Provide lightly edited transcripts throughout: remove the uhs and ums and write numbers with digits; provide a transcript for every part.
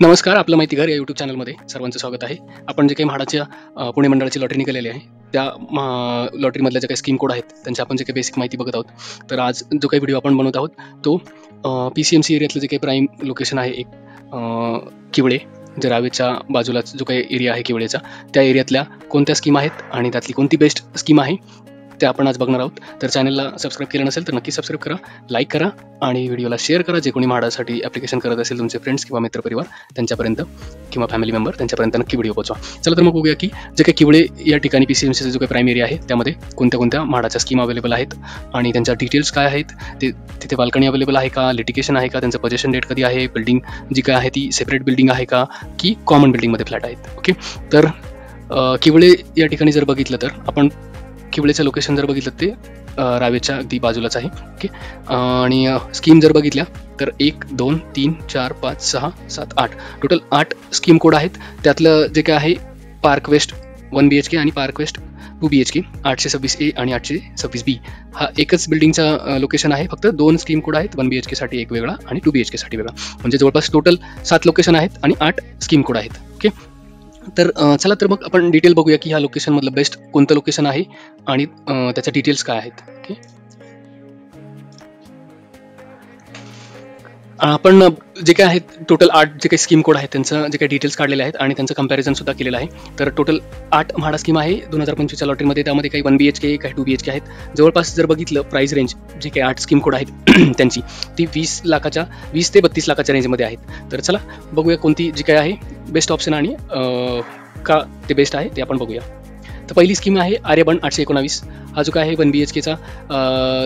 नमस्कार, आपलं माहिती घर या यूट्यूब चॅनलमध्ये सर्वांचं स्वागत आहे. आपण जे काही म्हाडाच्या पुणे मंडळाची लॉटरी निघालेली आहे, त्या लॉटरीमधल्या ज्या काही स्कीम कोड आहेत, त्यांची आपण जे काही बेसिक माहिती बघत आहोत. तर आज जो काही व्हिडिओ आपण बनवत आहोत, तो PCMC एरियातलं जे काही प्राईम लोकेशन आहे, एक किवळे, जे रावेच्या बाजूला जो काही एरिया आहे किवळेचा, त्या एरियातल्या कोणत्या स्कीम आहेत आणि त्यातली कोणती बेस्ट स्कीम आहे, ते आपण आज बघणार आहोत. तर चॅनलला सबस्क्राईब केलं नसेल तर नक्की सबस्क्राईब करा, लाईक करा आणि व्हिडिओला शेअर करा. जे कोणी म्हाडासाठी ॲप्लिकेशन करत असेल, तुमचे फ्रेंड्स किंवा मित्रपरिवार त्यांच्यापर्यंत किंवा फॅमिली मेंबर त्यांच्यापर्यंत नक्की व्हिडिओ पोहोचवा. चला तर मग बघूया की जे काही किवळे या ठिकाणी PCMCचा जो काही प्राईम एरिया आहे, त्यामध्ये कोणत्या कोणत्या म्हाडाच्या स्कीम अवेलेबल आहेत आणि त्यांच्या डिटेल्स काय आहेत, ते तिथे बाल्कनी अवेलेबल आहे का, लिटिगेशन आहे का, त्यांचं पोजेशन डेट कधी आहे, बिल्डिंग जी काय आहे ती सेपरेट बिल्डिंग आहे का की कॉमन बिल्डिंगमध्ये फ्लॅट आहेत. ओके, तर किवळे या ठिकाणी जर बघितलं तर आपण किवळेचं लोकेशन जर बघितलं ते रावेच्या अगदी बाजूलाच आहे. ओके, आणि स्कीम जर बघितल्या तर 1, 2, 3, 4, 5, 6, 7, 8 टोटल 8 स्कीम कोड आहेत. त्यातलं जे काय आहे पार्क वेस्ट 1 BHK आणि पार्क वेस्ट 2 BHK 826A आणि 826B हा एकच बिल्डिंगचा लोकेशन आहे. फक्त 2 स्कीम कोड आहेत, 1 BHK साठी एक वेगळा आणि 2 BHK साठी वेगळा. म्हणजे जवळपास टोटल 7 लोकेशन आहेत आणि 8 स्कीम कोड आहेत. ओके, तर चला तर मग आपण डिटेल बघूया की ह्या लोकेशनमधलं बेस्ट कोणतं लोकेशन आहे आणि त्याच्या डिटेल्स काय आहेत. ओके, आपण जे काय आहेत टोटल 8 जे काही स्कीम कोड आहेत त्यांचं जे काही डिटेल्स काढलेले आहेत आणि त्यांचं कंपॅरिझन सुद्धा केलेलं आहे. तर टोटल 8 म्हाडा स्कीम आहे 2025च्या लॉटरीमध्ये. त्यामध्ये काही 1 BHK काही 2 BHK आहेत. जवळपास जर बघितलं प्राइस रेंज जे काही 8 स्कीम कोड आहेत त्यांची ती 20 ते 32 लाखाच्या रेंजमध्ये आहेत. तर चला बघूया कोणती जी काय आहे बेस्ट ऑप्शन आणि का ते बेस्ट आहे ते आपण बघूया. तर पहिली स्कीम आहे आर्यबन 819. हा जो काय आहे 1 BHKचा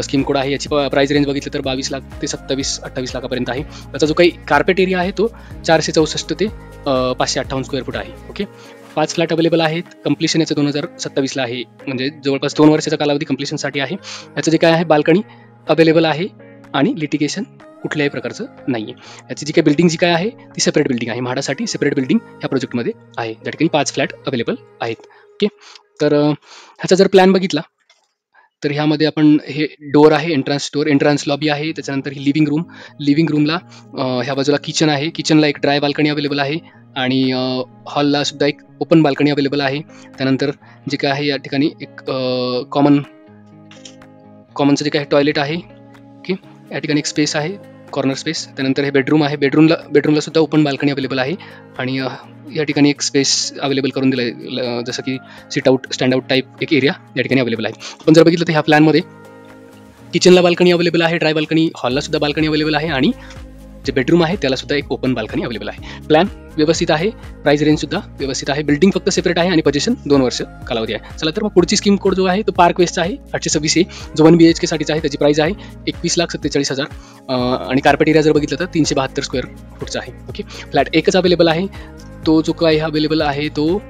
स्कीम कोड आहे. याची प्राइस रेंज बघितलं तर 22 लाख ते 27-28 लाखापर्यंत आहे. त्याचा जो काही कार्पेट एरिया आहे तो 464 ते 558 स्क्वेअर फूट आहे. ओके, 5 फ्लॅट अवेलेबल आहेत. कंप्लिशन याचं 2027ला आहे, म्हणजे जवळपास 2 वर्षाचा कालावधी कंप्लिशनसाठी आहे. याचं जे काय आहे बाल्कनी अवेलेबल आहे आणि लिटिगेशन कुठल्याही प्रकारचं नाही आहे. याची जी काही बिल्डिंग जी काय आहे ती सेपरेट बिल्डिंग आहे. म्हाडासाठी सेपरेट बिल्डिंग ह्या प्रोजेक्टमध्ये आहे, ज्या ठिकाणी 5 फ्लॅट अवेलेबल आहेत. ओके, तर ह्याचा जर प्लॅन बघितला तर ह्यामध्ये आपण हे डोअर आहे, एंट्रान्स लॉबी आहे. त्याच्यानंतर ही लिव्हिंग रूमला ह्या बाजूला किचन आहे. किचनला एक ड्राय बाल्कनी अवेलेबल आहे आणि हॉलला सुद्धा एक ओपन बाल्कनी अवेलेबल आहे. त्यानंतर जे काय आहे या ठिकाणी एक कॉमनचं जे काय टॉयलेट आहे. ओके, या ठिकाणी एक स्पेस आहे, कॉर्नर स्पेस. त्यानंतर हे बेडरूम आहे. बेडरूमला सुद्धा ओपन बाल्कनी अवेलेबल आहे आणि या ठिकाणी एक स्पेस अवेलेबल करून दिलं आहे, जसं की sit out stand out type एक एरिया या ठिकाणी अवेलेबल आहे. आपण जर बघितलं तर ह्या प्लॅनमध्ये किचनला बाल्कनी अवेलेबल आहे, ड्राय बाल्कनी, हॉलला सुद्धा बाल्कनी अवेलेबल आहे आणि जे बेडरूम आहे त्याला सुद्धा एक ओपन बाल्कनी अवेलेबल आहे. प्लॅन व्यवस्थित आहे, प्राइस रेंज सुद्धा व्यवस्थित आहे. बिल्डिंग फक्त सेपरेट आहे आणि पोझिशन 2 वर्ष कालावधी आहे. चला तर मग पुढची स्कीम कोड जो आहे तो पार्क वेस्टचा आहे 826A, जो 1 BHK साठीचा आहे. त्याची प्राइस आहे 21,47,000 आणि कार्पेट एरिया जर बघितलं तर 372 स्क्वेअर फूटचा आहे. ओके, फ्लॅट एकच अवेलेबल आहे. तो जो काही अवेलेबल आहे तो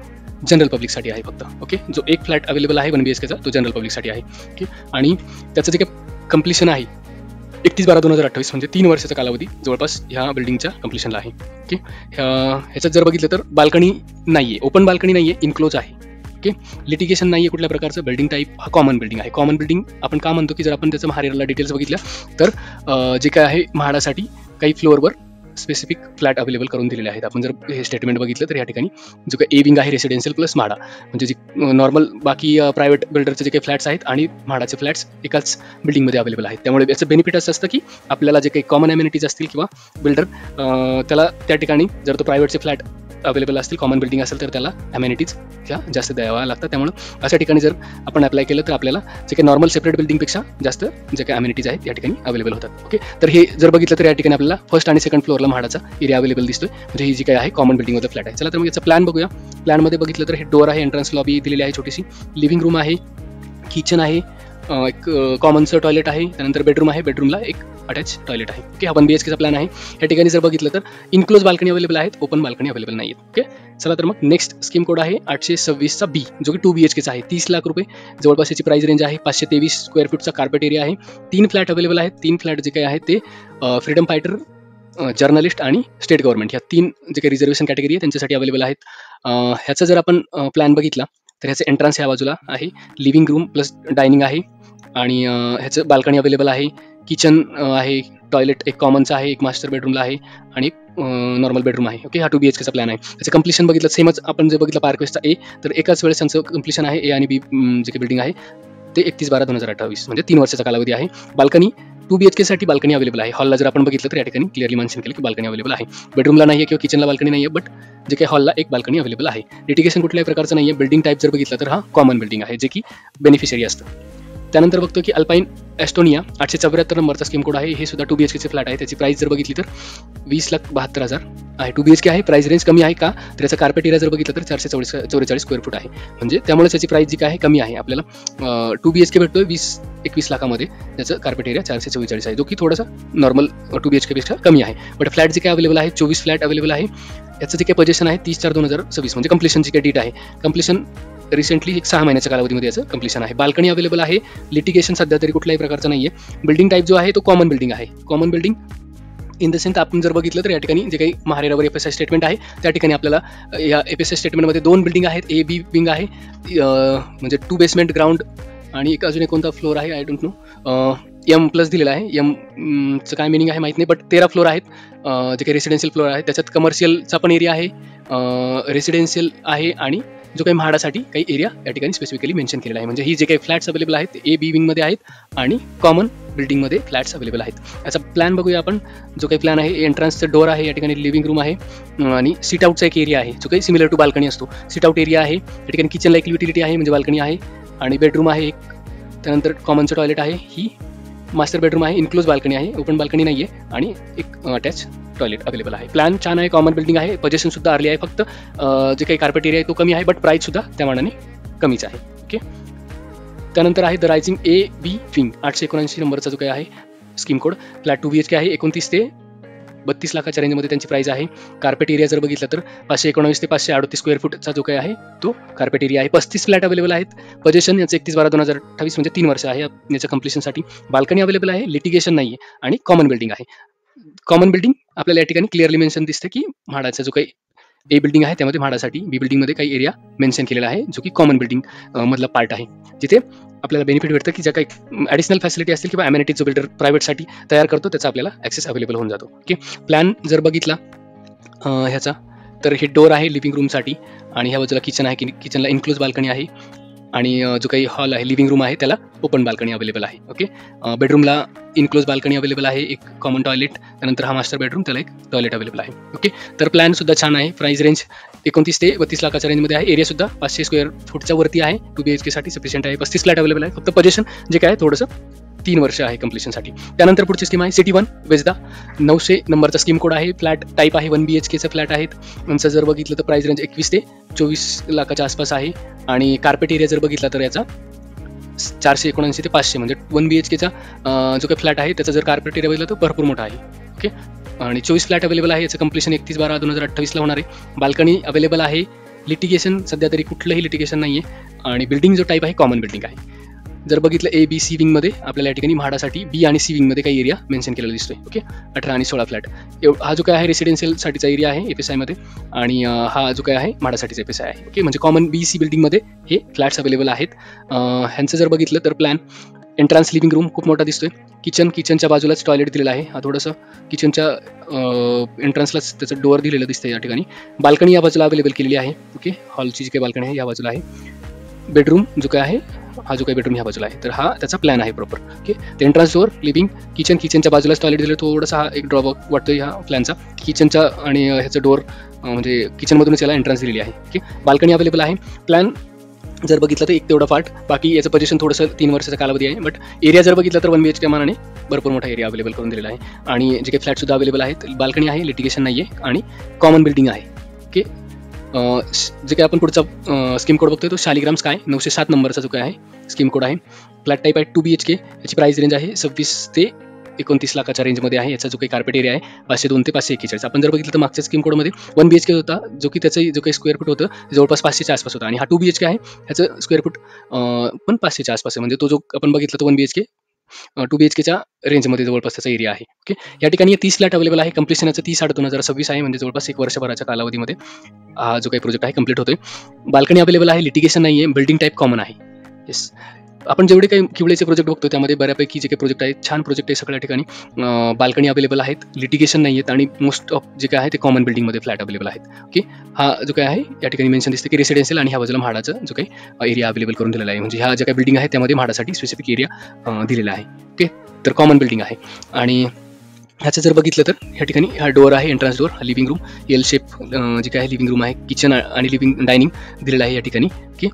जनरल पब्लिकसाठी आहे फक्त. ओके, जो एक फ्लॅट अवेलेबल आहे 1 BHKचा तो जनरल पब्लिकसाठी आहे. ओके, आणि त्याचं जे काही कंप्लिशन आहे 31/12/2028, म्हणजे 3 वर्षाचा कालावधी जवळपास ह्या बिल्डिंगच्या कंप्लिशनला आहे. ओके, ह्याच्यात जर बघितलं तर बाल्कनी नाही आहे, ओपन बाल्कनी नाही आहे, इन्क्लोज आहे. ओके, लिटिगेशन नाही आहे कुठल्या प्रकारचं. बिल्डिंग टाईप हा कॉमन बिल्डिंग आहे. कॉमन बिल्डिंग आपण का म्हणतो की जर आपण त्याचं महारेराला डिटेल्स बघितल्या तर जे काय आहे म्हाडासाठी काही फ्लोअरवर स्पेसिफिक फ्लॅट अवेलेबल करून दिलेले आहेत. आपण जर हे स्टेटमेंट बघितलं तर या ठिकाणी जो काही विंग आहे रेसिडेन्शियल प्लस म्हाडा, म्हणजे जी नॉर्मल बाकी प्रायव्हेट बिल्डरचे जे काही फ्लॅट्स आहेत आणि म्हाडाचे फ्लॅट्स एकाच बिल्डिंगमध्ये अवेलेबल आहेत. त्यामुळे याचं बेनिफिट असं असतं की आपल्याला जे काही कॉमन अम्युनिटीज असतील किंवा बिल्डर त्याला त्या ठिकाणी जर तो प्रायव्हेटचे फ्लॅट अवेलेबल असतील, कॉमन बिल्डिंग असेल तर त्याला अम्युनिटीज ह्या जास्त द्याव्या लागतात. त्यामुळे अशा ठिकाणी जर आपण अप्लाय केलं तर आपल्याला जे काही नॉर्मल सेपरेट बिल्डिंगपेक्षा जास्त जे काही अम्युनिटीज आहेत या ठिकाणी अवेलेबल होतात. ओके, तर हे जर बघितलं तर या ठिकाणी आपल्याला फर्स्ट आणि सेकंड फ्लोअरला म्हाडाचा एरिया अवेलेबल दिसतोय, म्हणजे ही जी काय आहे कॉमन बिल्डिंगमध्ये फ्लॅट आहे. चला तर मग याचा प्लॅन बघूया. प्लॅनमध्ये बघितलं तर हे डोअर आहे, एंट्रन्स लॉबी दिलेली आहे, छोटीशी लिव्हिंग रूम आहे, किचन आहे, एक कॉमनचं टॉयलेट आहे, त्यानंतर बेडरूम आहे, बेडरूमला एक अटॅच टॉयलेट आहे. ओके, हा 1 BHKचा प्लॅन आहे. या ठिकाणी जर बघितलं तर इन्क्लोज बाल्कनी अवेलेबल आहेत, ओपन बाल्कनी अवेलेबल नाही आहेत. ओके, चला तर मग नेक्स्ट स्कीम कोड आहे 826चा B, जो की 2 BHKचा आहे. 30 लाख रुपये जवळपास याची प्राइस रेंज आहे. 523 स्क्वेअर फूटचा कार्पेट एरिया आहे. 3 फ्लॅट अवेलेबल आहेत. 3 फ्लॅट जे काही आहेत ते फ्रीडम फायटर, जर्नलिस्ट आणि स्टेट गव्हर्नमेंट ह्या 3 जे काही रिझर्वेशन कॅटेगरी आहे त्यांच्यासाठी अवेलेबल आहेत. ह्याचा जर आपण प्लॅन बघितला तर ह्याचं एंट्रन्स ह्या बाजूला आहे, लिव्हिंग रूम प्लस डायनिंग आहे आणि ह्याचं बाल्कनी अवेलेबल आहे. किचन आहे, टॉयलेट एक कॉमनचा आहे, एक मास्टर बेडरूमला आहे आणि एक नॉर्मल बेडरूम आहे. ओके, हा 2 BHKचा प्लॅन आहे. त्याचं कंप्लीशन बघितलं सेमच आपण जे बघितलं पार्क वेस्टचा ए, तर एकाच वेळेस त्यांचं कंप्लीशन आहे. ए आणि बी जे काही बिल्डिंग आहे ते 31/12/2028 म्हणजे 3 वर्षाचा कालावधी आहे. बाल्कनी 2 BHKसाठी बाल्कनी अवेलेबल आहे. हॉलला जर आपण बघितलं तर या ठिकाणी क्लिअरली मेन्शन केलं की बाल्कनी अवेलेबल आहे. बेडरूमला नाही आहे किंवा किचनला बाल्कनी नाही आहे, बट जे काही हॉलला एक बाल्कनी अवेलेबल आहे. लिटिगेशन कुठल्याही प्रकारचं नाही आहे. बिल्डिंग टाईप जर बघितलं तर हा कॉमन बिल्डिंग आहे, जे की बेनिफिशियरी असतं. त्यानंतर बघतो की अल्पाईन एस्टोनिया 874 नंबरचा स्कीम कोड आहे. हे सुद्धा 2 BHKचे फ्लॅट आहे. त्याची प्राइस जर बघितली तर 20,72,000 आहे. 2 BHK आहे. प्राइस रेंज कमी आहे का, तर याचा कार्पेट एरिया जर बघितलं तर 444 स्क्वेअर फूट आहे. म्हणजे त्यामुळे त्याची प्राइस जी काय आहे कमी आहे. आपल्याला 2 BHK भेटतोय 20-21 लाखामध्ये. त्याचं कार्पेट एरिया 444 आहे, जो की थोडासा नॉर्मल 2 BHK पेक्षा कमी आहे. बट फ्लॅट जे काय अवेलेबल आहे 24 फ्लॅट अवेलेबल आहे. याचं जे काही पोझिशन आहे 30/4/2026 म्हणजे कंप्लीशनची काही डेट आहे. कंप्लीशन रिसेंटली 6 महिन्याच्या कालावधीमध्ये याचं कंप्लीशन आहे. बाल्कनी अवेलेबल आहे. लिटिगेशन सध्या तरी कुठल्याही प्रकारचं नाही आहे. बिल्डिंग टाईप जो आहे तो कॉमन बिल्डिंग आहे. Common building in the sense आपण जर बघितलं तर या ठिकाणी जे काही महारेरावर FSI स्टेटमेंट आहे त्या ठिकाणी आपल्याला या FSI स्टेटमेंटमध्ये 2 बिल्डिंग आहेत. A B विंग आहे, म्हणजे 2 बेसमेंट ग्राउंड आणि एक अजून एक कोणता फ्लोअर आहे आय डोंट नो. M+ दिलेला आहे. चं काय मिनिंग आहे माहीत नाही, बट 13 फ्लोअर आहेत. जे काही रेसिडेन्शियल फ्लोअर आहे त्याच्यात कमर्शियलचा पण एरिया आहे, रेसिडेन्शियल आहे आणि जो काही म्हाडासाठी काही एरिया या ठिकाणी स्पेसिफिकली मेन्शन केलेला आहे. म्हणजे ही जे काही फ्लॅट्स अवेलेबल आहेत ते A B विंगमध्ये आहेत आणि कॉमन बिल्डिंगमध्ये फ्लॅट्स अवेलेबल आहेत. याचा प्लॅन बघूया आपण. जो काही प्लॅन आहे एंट्रन्सचं डोअर आहे, या ठिकाणी लिव्हिंग रूम आहे आणि सीट आउटचा एक एरिया आहे जो काही सिमिलर टू बाल्कनी असतो. सीट आउट एरिया आहे. या ठिकाणी किचनला एक युटिलिटी आहे म्हणजे बाल्कनी आहे आणि बेडरूम आहे एक. त्यानंतर कॉमनचं टॉयलेट आहे. ही मास्टर बेडरूम आहे. इन्क्लोज बाल्कनी आहे, ओपन बाल्कनी नाही आहे आणि एक अटॅच टॉयलेट अवेलेबल आहे. प्लॅन छान आहे. कॉमन बिल्डिंग आहे. पोझिशन सुद्धा अर्ली आहे. फक्त जे काही कार्पेट एरिया आहे तो कमी आहे, बट प्राईस सुद्धा त्या मानाने कमीच आहे. ओके, त्यानंतर आहे the rising A B wing 879 नंबरचा जो काही आहे स्कीम कोड. फ्लॅट 2 BHK आहे. 29 ते 32 लाखाच्या रेंजमध्ये त्यांची प्राइस आहे. कार्पेट एरिया जर बघितलं तर 519 ते 538 स्क्वेअर फूटचा जो काही आहे तो कार्पेट एरिया आहे. 35 फ्लॅट अवेलेबल आहेत. पोझिशन याचं 31/12/2028 म्हणजे 3 वर्ष आहे याच्या कंप्लीशनसाठी. बाल्कनी अवेलेबल आहे. लिटिगेशन नाही आहे आणि कॉमन बिल्डिंग आहे. कॉमन बिल्डिंग आपल्याला या ठिकाणी क्लिअरली मेन्शन दिसते की म्हाडाचा जो काही A बिल्डिंग आहे त्यामध्ये म्हाडासाठी B बिल्डिंगमध्ये काही एरिया मेन्शन केलेला आहे जो की कॉमन बिल्डिंग मधला पार्ट आहे, जिथे आपल्याला बेनिफिट भेटतं की ज्या काही ॲडिशनल फॅसिलिटी असतील किंवा अमेनिटीज जो बिल्डर प्रायव्हेटसाठी तयार करतो त्याचा आपल्याला ॲक्सेस अवेलेबल होऊन जातो. ओके, प्लॅन जर बघितला ह्याचा तर हे डोअर आहे लिव्हिंग रूमसाठी आणि ह्या बाजूला किचन आहे. किचनला इन्क्लोज बाल्कनी आहे आणि जो काही हॉल आहे लिव्हिंग रूम आहे त्याला ओपन बाल्कनी अवेलेबल आहे. ओके, बेडरूमला इन्क्लोज बाल्कनी अवेलेबल आहे, एक कॉमन टॉयलेट, त्यानंतर हा मास्टर बेडरूम त्याला एक टॉयलेट अवेलेबल आहे. ओके, तर प्लॅन सुद्धा छान आहे. प्राइस रेंज 29 ते 32 लाखाच्या रेंजमध्ये आहे. एरिया सुद्धा 500 स्क्वेअर फूटच्या वरती आहे. 2 BHK साठी सफिशियंट आहे. 35 फ्लॅट अवेलेबल आहे. फक्त पोझिशन जे काय थोडंसं 3 वर्ष आहे कंप्लीशनसाठी. त्यानंतर पुढची स्कीम आहे सिटी 1 वेजदा 900 नंबरचा स्कीम कोड आहे. फ्लॅट टाईप आहे 1 BHKचा फ्लॅट आहेत. यांचं जर बघितलं तर प्राइस रेंज 21 ते 24 लाखाच्या आसपास आहे आणि कार्पेट एरिया जर बघितला तर याचा 479 ते 500 म्हणजे 1 BHKचा जो काही फ्लॅट आहे त्याचा जर कार्पेट एरिया बघितला तर भरपूर मोठा आहे. ओके, आणि 24 फ्लॅट अवेलेबल आहे. याचं कंप्लीशन 31/12/2028 होणार आहे. बाल्कनी अवेलेबल आहे. लिटिगेशन सध्या तरी कुठलंही लिटिगेशन नाही आहे आणि बिल्डिंग जो टाईप आहे कॉमन बिल्डिंग आहे. जर बघितलं A B C विंगमध्ये आपल्याला या ठिकाणी म्हाडासाठी B आणि C विंगमध्ये काही एरिया मेन्शन केलेला दिसतोय. ओके, 18 आणि 16 फ्लॅट हा जो काय आहे रेसिडेन्शियलसाठीचा एरिया आहे FSI मध्ये आणि हा जो काय आहे म्हाडासाठीचा FSI आहे. ओके, म्हणजे कॉमन B C बिल्डिंगमध्ये हे फ्लॅट्स अवेलेबल आहेत. ह्यांचं जर बघितलं तर प्लॅन एंट्रन्स लिव्हिंग रूम खूप मोठा दिसतोय. किचनच्या बाजूलाच टॉयलेट दिलेला आहे. हा थोडंसं किचनच्या एंट्रन्सलाच त्याचं डोअर दिलेलं दिसतंय या ठिकाणी. बाल्कनी या बाजूला अवेलेबल केलेली आहे. ओके, हॉलची जी काही बाल्कनी आहे या बाजूला आहे. बेडरूम जो काय आहे हा जो काही बेडरूम ह्या बाजूला आहे तर हा त्याचा प्लॅन आहे प्रॉपर. ओके, ते एंट्रन्स डोअर लिव्हिंग किचनच्या बाजूलाच टॉयलेट दिलं. थोडासा हा एक ड्रॉबॅक वाटतो ह्या प्लॅनचा. किचनचा आणि ह्याचं डोअर म्हणजे किचनमधूनच याला एंट्रन्स दिलेली आहे. ओके, बाल्कनी अवेलेबल आहे. प्लॅन जर बघितलं तर एक तेवढा पार्ट, बाकी याचं पोझिशन थोडंसं 3 वर्षाचा कालावधी आहे. बट एरिया जर बघितलं तर 1 BHK मानाने भरपूर मोठा एरिया अवेलेबल करून दिलेला आहे आणि जे काही फ्लॅटसुद्धा अवेलेबल आहेत. बाल्कनी आहे, लिटिगेशन नाही आहे आणि कॉमन बिल्डिंग आहे. ओके, जे काही आपण पुढचा स्कीम कोड बघतोय तो शालिग्राम स्काय 907 नंबरचा जो काय आहे स्कीम कोड आहे. फ्लॅट टाईप आहे 2 BHK. याची प्राइस रेंज आहे 26 ते 29 लाखाच्या रेंजमध्ये आहे. याचा जो काही कार्पेट एरिया आहे 502 ते 541. आपण जर बघितलं तर मागच्या स्कीम कोडमध्ये 1 BHK होता जो की त्याचं जो काही स्क्वेअर फूट होतं जवळपास 500च्या आसपास होता आणि हा 2 BHK आहे. ह्याचं स्क्वेअर फूट पण 500च्या आसपास आहे. म्हणजे तो जो आपण बघितला तो 1 BHK 2 BHKच्या रेंजमध्ये जवळपास त्याचा एरिया आहे. ओके, या ठिकाणी 30 फ्लॅट अवेलेबल आहे. कंप्लीशन याचं 30/8/2026 आहे म्हणजे जवळपास 1 वर्षभराच्या कालावधीमध्ये हा जो काही प्रोजेक्ट आहे कंप्लीट होतोय. बाल्कनी अवेलेबल आहे. लिटिगेशन नाही आहे. बिल्डिंग टाईप कॉमन आहे. येस, आपण जेवढे काही किवळेचे प्रोजेक्ट बघतो त्यामध्ये बऱ्यापैकी जे काही प्रोजेक्ट आहेत छान प्रोजेक्ट आहे सगळ्या ठिकाणी, बाल्कनी अवेलेबल आहेत, लिटिगेशन नाही आहेत आणि मोस्ट ऑफ जे काय आहे ते कॉमन बिल्डिंगमध्ये फ्लॅट अवेलेबल आहेत. ओके, हा जो काय आहे या ठिकाणी मेन्शन दिसते की रेसिडेन्शियल आणि ह्या बाजूला म्हाडाचा जो काही एरिया अवेलेबल करून दिलेला आहे, म्हणजे ह्या ज्या काही बिल्डिंग आहेत त्यामध्ये म्हाडासाठी स्पेसिफिक एरिया दिलेला आहे. ओके, तर कॉमन बिल्डिंग आहे. आणि ह्याचं जर बघितलं तर ह्या ठिकाणी हा डोअर आहे, entrance door, living room, L shape जे काय आहे लिव्हिंग रूम आहे, किचन आणि लिव्हिंग डायनिंग दिलेलं आहे या ठिकाणी. ओके,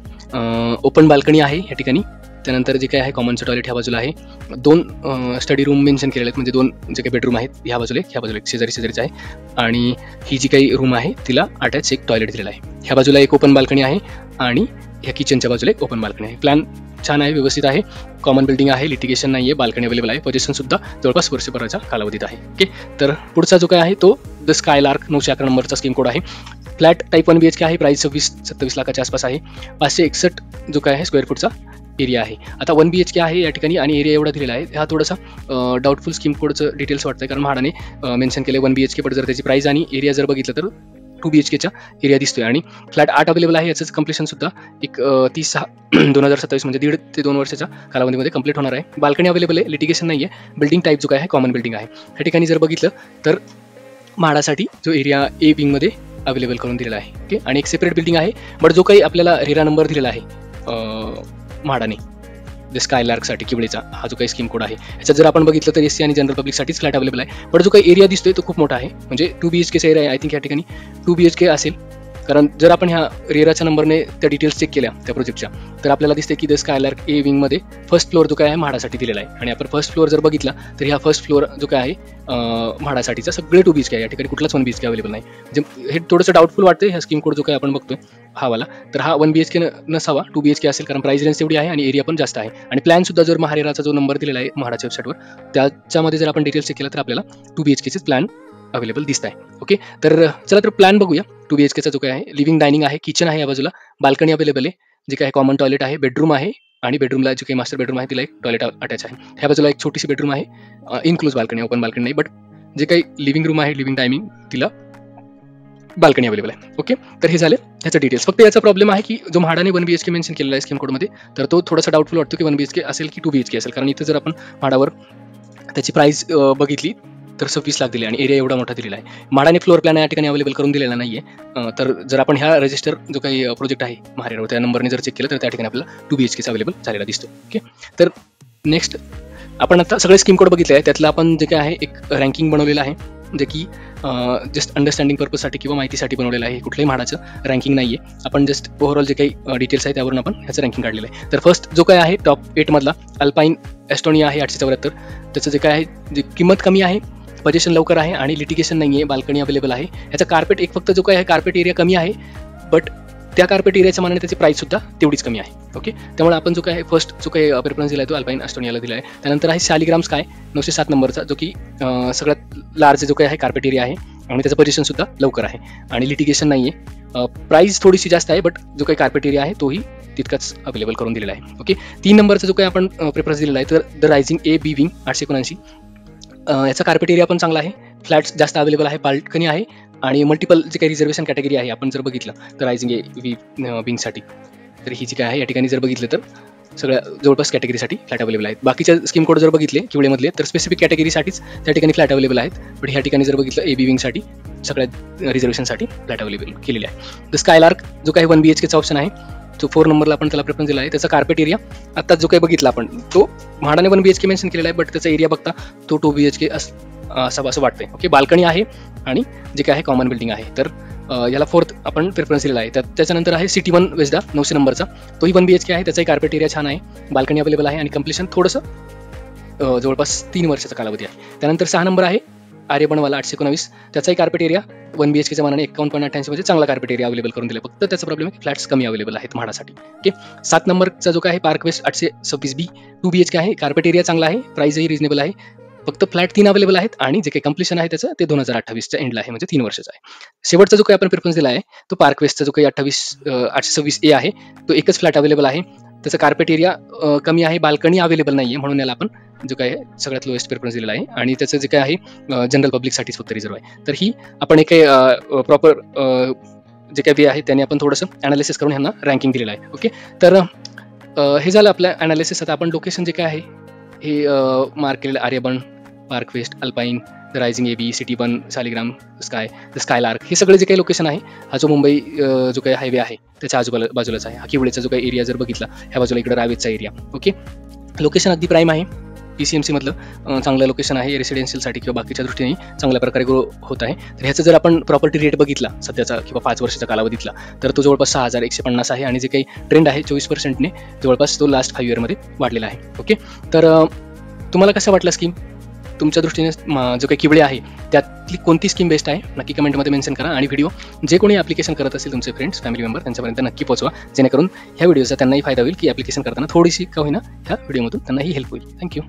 ओपन बाल्कनी आहे या ठिकाणी. त्यानंतर जे काय आहे कॉमनचं टॉयलेट ह्या बाजूला आहे, 2 स्टडी रूम मेन्शन केलेले आहेत, म्हणजे 2 जे काही बेडरूम आहेत ह्या बाजूला एक, ह्या बाजूला एक, शेजारी शेजारीचं आहे. आणि ही जी काही रूम आहे तिला अटॅच एक टॉयलेट दिलेला आहे. ह्या बाजूला एक ओपन बाल्कनी आहे आणि ह्या किचनच्या बाजूला एक ओपन बाल्कनी आहे. प्लॅन छान आहे, व्यवस्थित आहे, कॉमन बिल्डिंग आहे, लिटिगेशन नाही आहे, बाल्कनी अवेलेबल आहे, पोझिशनसुद्धा जवळपास वर्षभराच्या कालावधीत आहे. ओके, तर पुढचा जो काय आहे तो द स्कायलार्क 911 नंबरचा स्कीम कोड आहे. फ्लॅट टाईप 1 BHK आहे, प्राईस 26-27 लाखाच्या आसपास आहे, 561 जो काय आहे स्क्वेअर फूटचा एरिया आहे. आता 1 BHK आहे या ठिकाणी आणि एरिया एवढा दिलेला आहे. हा थोडासा डाऊटफुल स्कीम कोडचं डिटेल्स वाटतं, कारण म्हाडाने मेन्शन केलं 1 BHK, पण जर त्याची प्राईस आणि एरिया जर बघितलं तर 2 BHKचा एरिया दिसतोय आणि फ्लॅट 8 अवेलेबल आहे. याचं कम्प्लिशनसुद्धा एक 30/6/2027 म्हणजे 1.5 ते 2 वर्षाच्या कालावधीमध्ये कंप्लीट होणार आहे. बाल्कनी अवेलेबल आहे, लिटिगेशन नाही आहे, बिल्डिंग टाईप जो काय आहे कॉमन बिल्डिंग आहे. ह्या ठिकाणी जर बघितलं तर म्हाडासाठी जो एरिया ए विंगमध्ये अवेलेबल करून दिलेला आहे. ओके, आणि एक सेपरेट बिल्डिंग आहे, बट जो काही आपल्याला रेरा नंबर दिलेला आहे म्हाडाने द स्कायलार्कसाठी किवळेचा, हा जो काही स्कीम कोड आहे ह्याच्यात जर आपण बघितलं तर SC आणि जनरल पब्लिकसाठीच फ्लॅट अवेलेबल आहे. पण जो काही एरिया दिसतोय तो खूप मोठा आहे, म्हणजे 2 BHKचा एरिया आहे. आय थिंक या ठिकाणी 2 BHK असेल, कारण जर आपण ह्या रेराच्या नंबरने त्या डिटेल्स चेक केल्या त्या प्रोजेक्टच्या तर आपल्याला दिसते की द स्कायलार्क ए विंगमध्ये फर्स्ट फ्लोअर जो काय आहे म्हाडासाठी दिलेला आहे. आणि आपण फर्स्ट फ्लोअर जर बघितला तर ह्या फर्स्ट फ्लोअर जो काय आहे म्हाडासाठीचा सगळे 2 BHK आहे, या ठिकाणी कुठलाच 1 BHK अवेलेबल नाही. म्हणजे हे थोडंसं डाऊटफुल वाटतं ह्या स्कीम कोड जो काय आपण बघतोय हा वाला, तर हा 1 BHK नसावा, 2 BHK असेल, कारण प्राईस रेंज तेवढी आहे आणि एरिया पण जास्त आहे. आणि प्लॅनसुद्धा जर महारेराचा जो नंबर दिलेला आहे म्हाडाच्या वेबसाईटवर त्याच्यामध्ये जर आपण डिटेल्स चेक केला तर आपल्याला 2 BHKचेच प्लॅन अवेलेबल दिसत आहे. ओके, तर चला तर प्लॅन बघूया. 2 BHKचा जो काय आहे लिव्हिंग डायनिंग आहे, किचन आहे या बाजूला, बाल्कनी अवेलेबल आहे, जे काय कॉमन टॉयलेट आहे, बेडरूम आहे आणि बेडरूमला जे काही मास्टर बेडरूम आहे तिला एक टॉयलेट अटॅच आहे. ह्या बाजूला एक छोटीशी बेडरूम आहे, इनक्लूज बाल्कनी, ओपन बाल्कनी नाही, बट जे काही लिव्हिंग रूम आहे लिव्हिंग टायमिंग तिला बाल्कनी अवेलेबल आहे. ओके, तर हे झाले ह्याचं डिटेल्स. फक्त याचा प्रॉब्लेम आहे की जो म्हाडाने 1 BHK मेन्शन केलेला आहे स्कीम कोडमध्ये, तर तो थोडासा डाऊटफुल वाटतो की 1 BHK असेल की 2 BHK असेल, कारण इथं जर आपण म्हाडावर त्याची प्राईस बघितली तर 26 लाख दिली आणि एरिया एवढा मोठा दिलेला आहे. म्हाडाने फ्लोअर प्लॅन या ठिकाणी अवेलेबल करून दिलेला नाही आहे. तर जर आपण ह्या रजिस्टर जो काही प्रोजेक्ट आहे महारेरावर त्या नंबरने जर चेक केलं तर त्या ठिकाणी आपल्याला 2 BHKचा अवेलेबल झालेला दिसतो. ओके, तर नेक्स्ट आपण आता सगळे स्कीम कोड बघितले आहे, त्यातलं आपण जे काय आहे एक रँकिंग बनवलेलं आहे, जे की जस्ट अंडरस्टँडिंग पर्पजसाठी किंवा माहितीसाठी बनवलेलं आहे. कुठल्याही म्हाडाचं रँकिंग नाही आहे, आपण जस्ट ओव्हरऑल जे काही डिटेल्स आहे त्यावरून आपण ह्याचं रँकिंग काढलेलं आहे. तर फर्स्ट जो काय आहे टॉप 8 मधला अल्पाईन एस्टोनिया आहे 874, त्याचं जे काय आहे जे किंमत कमी आहे, पोझिशन लवकर आहे आणि लिटिगेशन नाही आहे, बाल्कनी अवेलेबल आहे. ह्याचा कार्पेट एक फक्त जो काय आहे कार्पेट एरिया कमी आहे, बट त्या कार्पेट एरियाच्या मानाने त्याची प्राईससुद्धा तेवढीच कमी आहे. ओके, त्यामुळे आपण जो काय फर्स्ट जो काही प्रेफरन्स दिला आहे तो अल्पाईन एस्टोनियाला दिला आहे. त्यानंतर आहे शालिग्राम स्काय 907 नंबरचा, जो की सगळ्यात लार्ज जो काही आहे कार्पेट एरिया आहे आणि त्याचं पोझिशनसुद्धा लवकर आहे आणि लिटिगेशन नाही आहे. प्राईस थोडीशी जास्त आहे, बट जो काही कार्पेट एरिया आहे तोही तितकाच अवेलेबल करून दिलेला आहे. ओके, 3 नंबरचा जो काही आपण प्रेफरन्स दिलेला आहे तर the rising A B wing 879, याचा कार्पेट एरिया पण चांगला आहे, फ्लॅट्स जास्त अवेलेबल आहे, बाल्कनी आहे आणि मल्टिपल जे काही रिझर्वेशन कॅटेगरी आहे आपण जर बघितलं तर रायझिंग ए विंगसाठी, तर ही जी काय आहे या ठिकाणी जर बघितलं तर सगळ्या जवळपास कॅटेगरीसाठी फ्लॅट अवेलेबल आहेत. बाकीच्या स्कीम कोड जर बघितले किवळेमधले तर स्पेसिफिक कॅटेगरीसाठीच त्या ठिकाणी फ्लॅट अवेलेबल आहेत, पण ह्या ठिकाणी जर बघितलं ए बी विंगसाठी सगळ्या रिझर्वेशनसाठी फ्लॅट अवेलेबल केलेले आहे. द स्कायलार्क जो काही 1 BHKचा ऑप्शन आहे जो 4 नंबरला आपण त्याला प्रेफरन्स दिला आहे, त्याचा कार्पेट एरिया आता जो काही बघितला आपण तो म्हाडाने 1 BHK मेन्शन केलेला आहे, बट त्याचा एरिया बघता तो 2 BHK असं वाटतंय. ओके, बाल्कनी आहे आणि जे काय आहे कॉमन बिल्डिंग आहे, तर याला 4th आपण प्रेफरन्स दिलेला आहे. त्याच्यानंतर आहे सिटी 1 वेस्डा 900 नंबरचा, तोही 1 BHK आहे, त्याचाही कार्पेट एरिया छान आहे, बाल्कनी अवेलेबल आहे आणि कम्प्लिशन थोडंसं जवळपास 3 वर्षाचा कालावधी आहे. त्यानंतर 6 नंबर आहे आर्यबनवाला 819, त्याचाही कार्पेट एरिया 1 BHKच्या मानाने 51.88 म्हणजे चांगला कार्पेट एरिया अवेलेबल करून दिला, फक्त त्याचा प्रॉब्लेम आहे की फ्लॅट्स कमी अवेलेबल आहेत म्हाडासाठी. ओके, 7 नंबरचा जो काय आहे पार्क वेस्ट 826B 2 BHK आहे, कार्पेट एरिया चांगला आहे, प्राईसही रिजनेबल आहे, फक्त फ्लॅट 3 अवेलेबल आहेत आणि जे काही कम्प्लिशन आहे त्याचं ते 2028च्या एंडला आहे, म्हणजे 3 वर्षाचा आहे. शेवटचा जो काही आपण प्रेफरन्स दिला आहे तो पार्क वेस्टचा जो काही 826A आहे, तो एकच फ्लॅट अवेलेबल आहे, त्याचा कार्पेट एरिया कमी आहे, बाल्कनी अवेलेबल नाही आहे, म्हणून याला आपण जो काय आहे सगळ्यात लोएस्ट प्रेफरन्स दिलेला आहे आणि त्याचं जे काय आहे जनरल पब्लिकसाठीच फक्त रिझर्व आहे. तर ही आपण एक प्रॉपर जे काही वे आहे त्याने आपण थोडंसं ॲनालिसिस करून ह्यांना रँकिंग दिलेलं आहे. ओके, तर हे झालं आपलं ॲनालिसिस. आता आपण लोकेशन जे काय आहे हे मार्क केलेलं आर्यबन, Park West, Alpine, the Rising AB, City 1, Shaligram, the Skylark, हे सगळे जे काही लोकेशन आहे, हा जो मुंबई जो काही हायवे आहे त्याच्या बाजूलाच आहे. हा किवळेचा जो काही एरिया जर बघितला, ह्या बाजूला इकडे रावेतचा एरिया. ओके, लोकेशन अगदी प्राईम आहे. PCMC मधलं चांगलं लोकेशन आहे रेसिडेन्शियलसाठी किंवा बाकीच्या दृष्टीने चांगल्या प्रकारे ग्रो होत आहे. तर ह्याचं जर आपण प्रॉपर्टी रेट बघितला सध्याचा किंवा 5 वर्षाचा कालावधीतला, तर तो जवळपास 6,150 आहे आणि जे काही ट्रेंड आहे 24%ने जवळपास तो लास्ट 5 इयरमध्ये वाढलेला आहे. ओके, तर तुम्हाला कसं वाटलं स्कीम? तुमच्या दृष्टीने जो काही किवळे आहे त्यातली कोणती स्कीम बेस्ट आहे नक्की कमेंटमध्ये मेन्शन करा. आणि व्हिडिओ जे कोणी ॲप्लिकेशन करत असेल तुमचे फ्रेंड्स, फॅमिली मेंबर, त्यांच्यापर्यंत नक्की पोहोचवा, जेणेकरून ह्या व्हिडिओचा त्यांनाही फायदा होईल की ॲप्लिकेशन करताना थोडीशी का होईना ह्या व्हिडिओमधून त्यांनाही हेल्प होईल. थँक्यू.